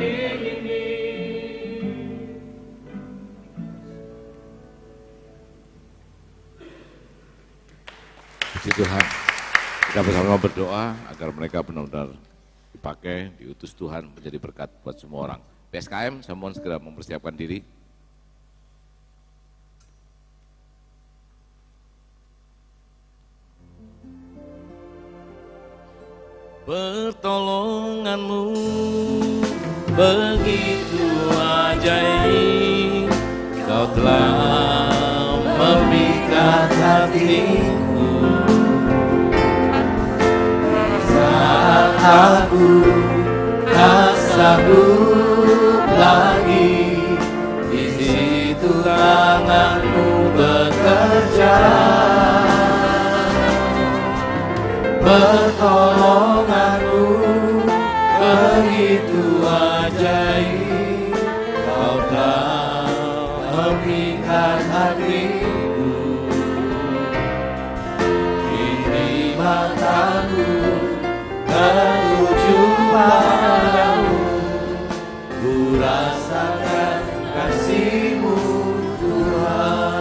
ini. Puji Tuhan, kita bersama berdoa agar mereka benar-benar dipakai, diutus Tuhan menjadi berkat buat semua orang. PSKM, saya mohon segera mempersiapkan diri. Pertolonganmu begitu ajaib, Kau telah memikat hatiku. Saat aku tak sanggup lagi, di situ tanganmu bekerja. Pertolonganmu begitu ajaib, Kau telah memikat hatiku. Ini mataku menuju padamu, ku rasakan kasih-Mu Tuhan.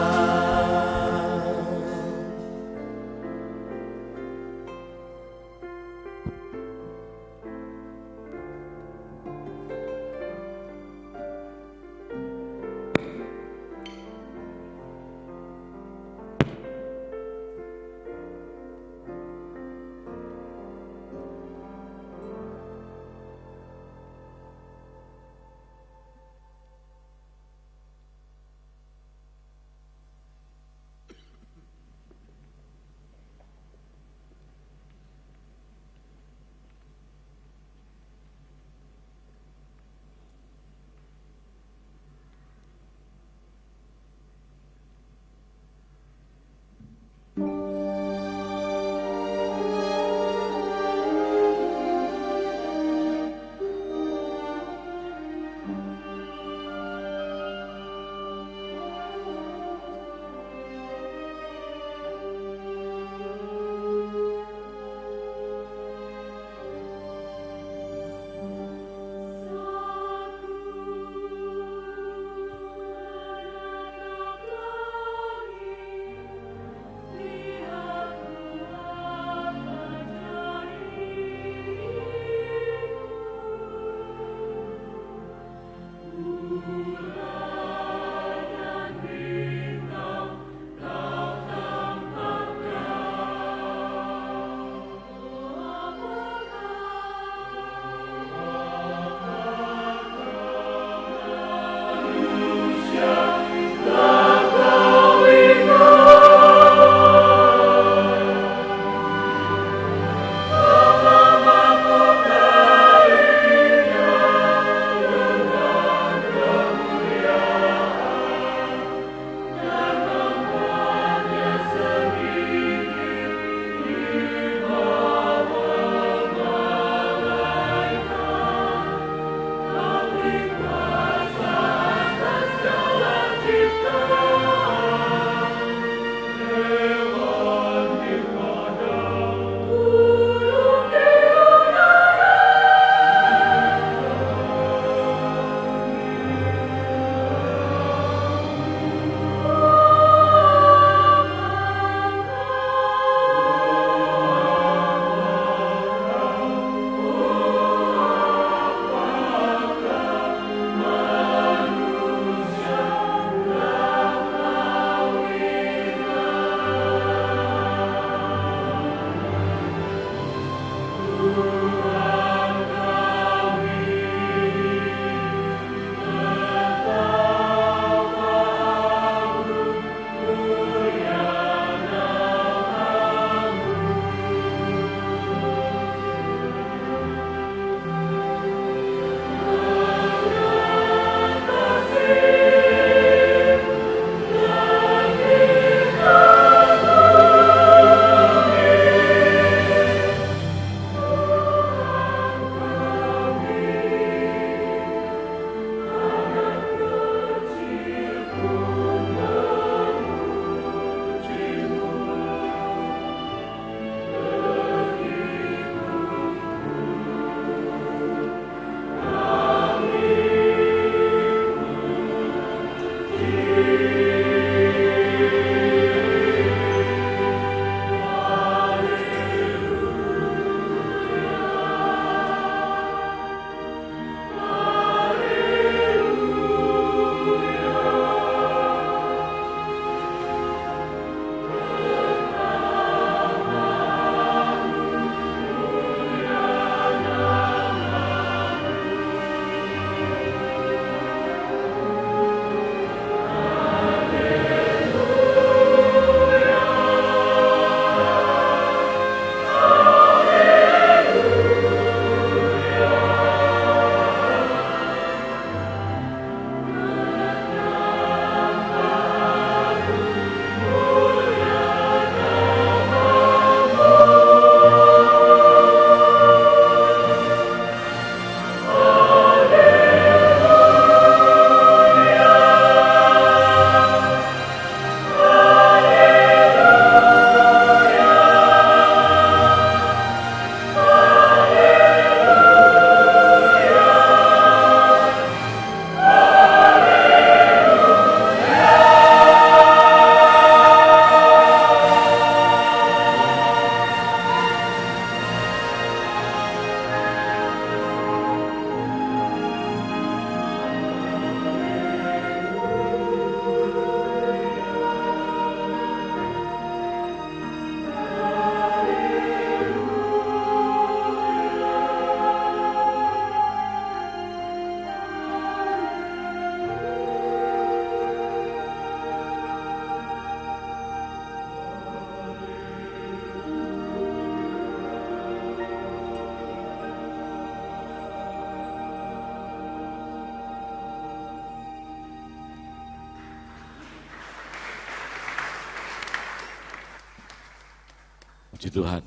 Puji Tuhan.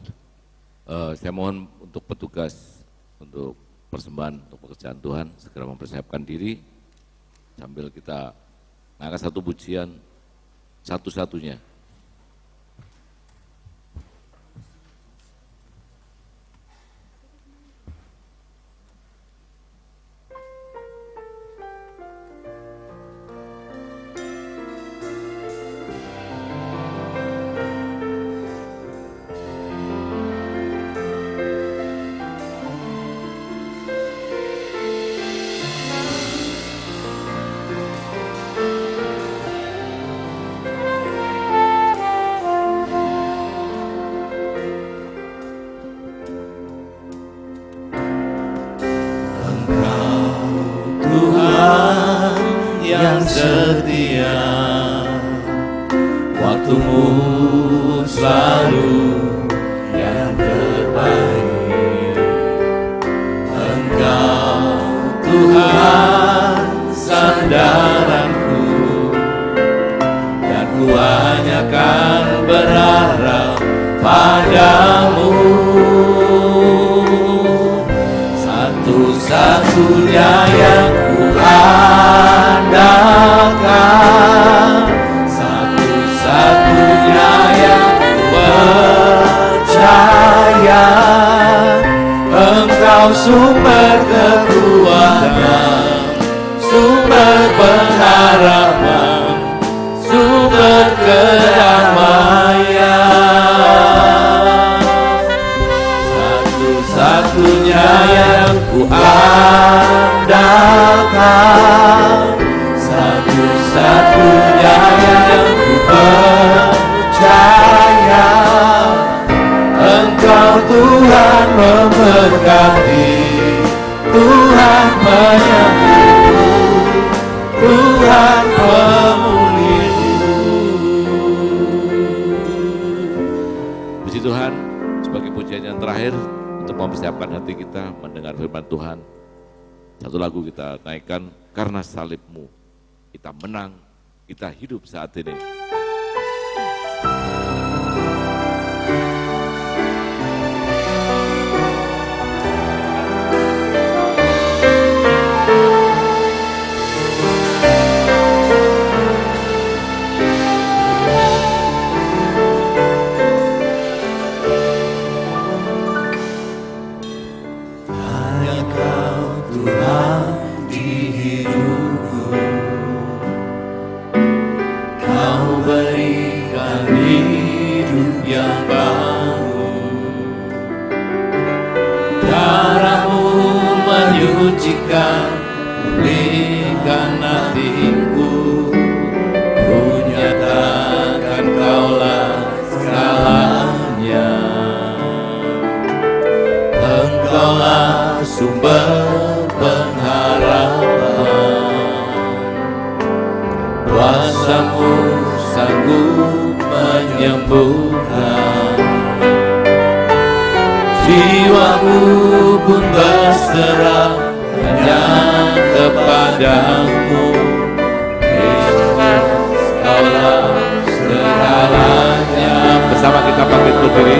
Saya mohon untuk petugas, untuk persembahan, untuk pekerjaan Tuhan, segera mempersiapkan diri sambil kita ngangkat satu pujian satu-satunya. Setia, waktumu selalu yang terbaik. Engkau Tuhan sandaranku, dan ku hanya akan berharap padamu. Satu-satunya yang ku andalkan, satu-satunya yang ku percaya. Engkau sumber kekuatan, sumber pengharapan, sumber kedamaian. Satu-satunya yang ku andalkan, satu-satunya yang ku percaya. Engkau Tuhan memberkati, Tuhan menyembuhku, Tuhan pemulihku. Puji Tuhan, sebagai pujian yang terakhir untuk mempersiapkan hati kita mendengar firman Tuhan, satu lagu kita naikkan, Karena Salib-Mu kita menang, kita hidup saat ini. Hanya Kau Tuhan di hidupku, Kau berikan hidup yang baru. Darah-Mu menyucikan, pulihkan hatiku. Ku nyatakan Kaulah segalanya. Engkaulah sumber pengharapan, kuasa-Mu sanggup menyembuhkan. Jiwaku pun berserah hanya kepadamu. Yesus, Kaulah segalanya. Bersama kita bangkit berdiri.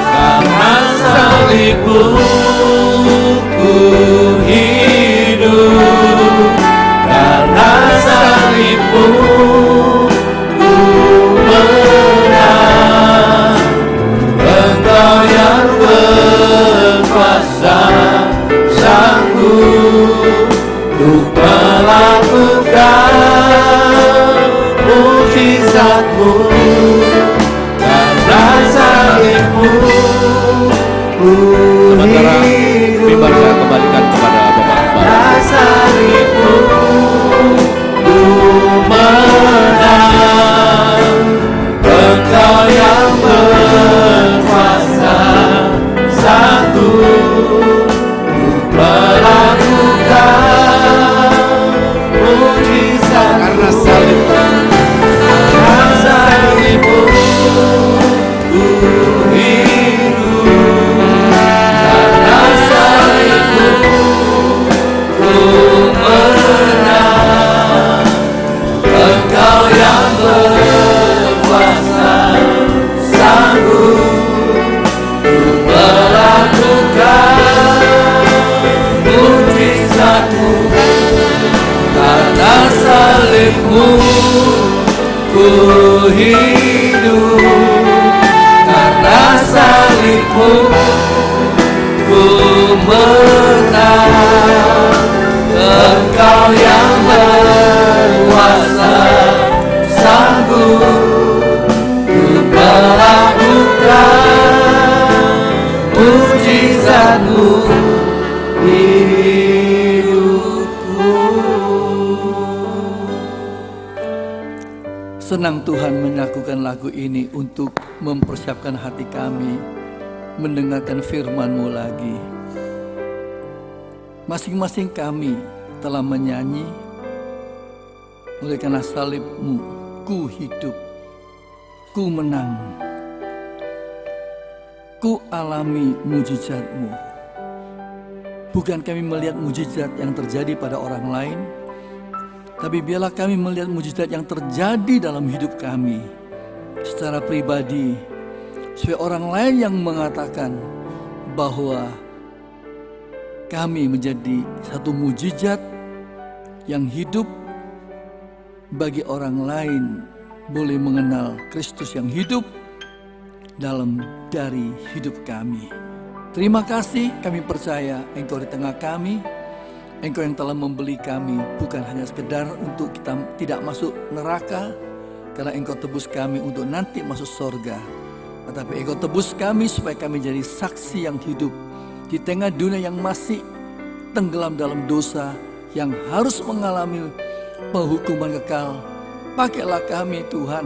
Karena salib-Mu ku hidup, karena salib-Mu ku menang. Engkau yang berkuasa, sanggup untuk melakukan mujizat-Mu. Karena salib-Mu ku Sementara mimbar saya kembalikan kepada Bapak. karena salib-Mu ku menang. Engkau yang berkuasa, sanggup untuk melakukan mujizat. Karena salib-Mu, karena salib-Mu hidup karena salibmu, ku menang. Engkau yang berkuasa, sanggup ku melakukan mujizat-Mu di hidupku. Senang Tuhan melakukan lagu ini untuk mempersiapkan hati kami mendengarkan firman-Mu lagi. Masing-masing kami telah menyanyi, oleh karena salib-Mu ku hidup, ku menang, ku alami mujizat-Mu. Bukan kami melihat mujizat yang terjadi pada orang lain, tapi biarlah kami melihat mujizat yang terjadi dalam hidup kami secara pribadi, supaya orang lain yang mengatakan bahwa kami menjadi satu mujizat yang hidup bagi orang lain, boleh mengenal Kristus yang hidup dalam dari hidup kami. Terima kasih, kami percaya Engkau di tengah kami. Engkau yang telah membeli kami bukan hanya sekedar untuk kita tidak masuk neraka, karena Engkau tebus kami untuk nanti masuk surga, tetapi Engkau tebus kami supaya kami jadi saksi yang hidup di tengah dunia yang masih tenggelam dalam dosa, yang harus mengalami penghukuman kekal. Pakailah kami Tuhan